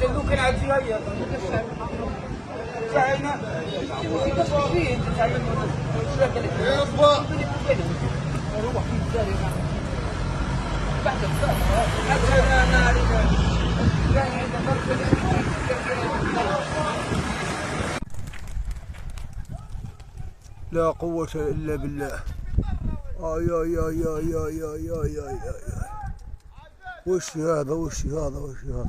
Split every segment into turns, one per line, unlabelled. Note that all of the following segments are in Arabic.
جلوك العادي هيا تعينا
لا قوة إلا بالله. آي آي آي آي آي آي آي آي آي. وش هذا وش هذا وش هذا؟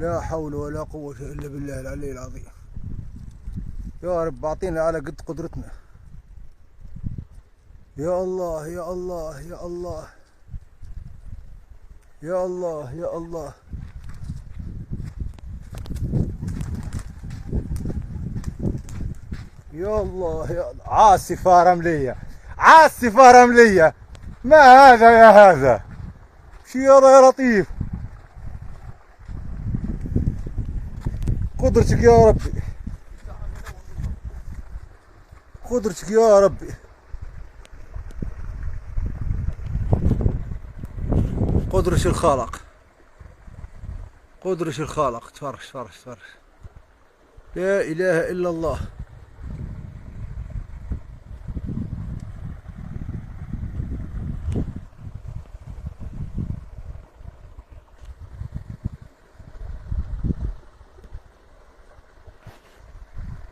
لا حول ولا قوة إلا بالله العلي العظيم. يا رب أعطينا على قد قدرتنا. يا الله يا الله يا الله يا الله يا الله. يا الله يا الله. عاصفة رملية عاصفة رملية. ما هذا يا هذا؟ شي هذا يا لطيف؟ قدرتك يا ربي قدرتك يا ربي. قدرة الخالق قدرة الخالق. تفرج تفرج تفرج. لا إله إلا الله.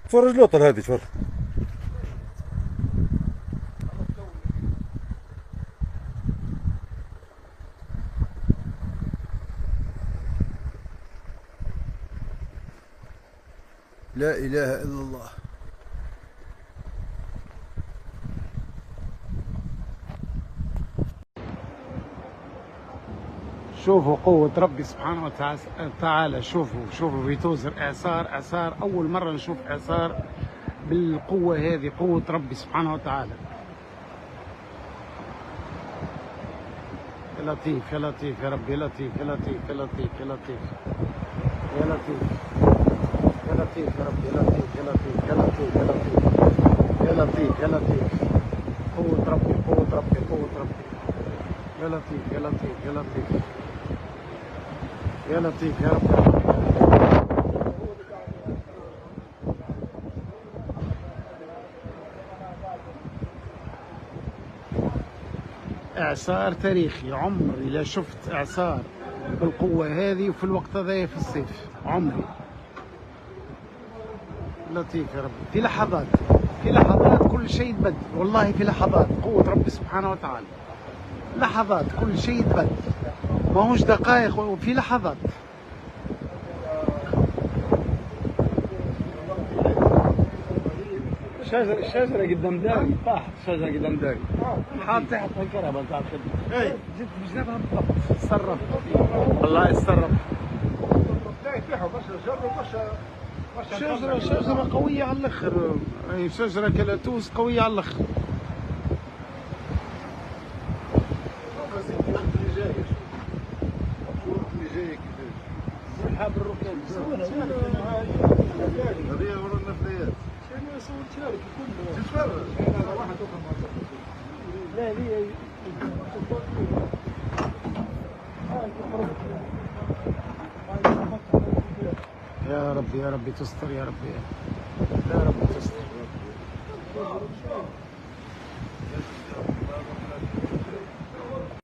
تفرج لوطل هذه تفرج. لا إله إلا الله.
شوفوا قوة ربي سبحانه وتعالى. شوفوا في توزر إعصار أول مرة نشوف إعصار بالقوة هذه. قوة ربي سبحانه وتعالى. يا لطيف يا لطيف يا ربي. يا لطيف يا لطيف يا لطيف يا لطيف يا لطيف يا لطيف يا ربي. يا لطيف يا لطيف يا لطيف يا لطيف يا لطيف. قوة ربي قوة ربي قوة ربي. يا لطيف يا لطيف يا لطيف يا لطيف يا رب. إعصار تاريخي. عمري لا شفت إعصار بالقوة هذه وفي الوقت هذا في الصيف. عمري. لطيف يا رب. في لحظات كل شيء يتبدل. والله في لحظات قوة ربي سبحانه وتعالى. لحظات كل شيء يتبدل. ما هوش دقائق وفي لحظات. الشجرة قدام داري طاحت. الشجرة قدام داري حاط تحت الكهرباء بتاع الخدمة. اي جيت بجنبها بالضبط. تصرف والله اتصرف. شجرة قوية على الاخر. اي شجرة كلاتوس قوية على الاخر. سحاب الركاب. هذه ورا النفليات. انا صورتها لك كله. تتفرج. انا واحد لا لي يا ربي يا ربي تستر يا ربي يا ربي تستر.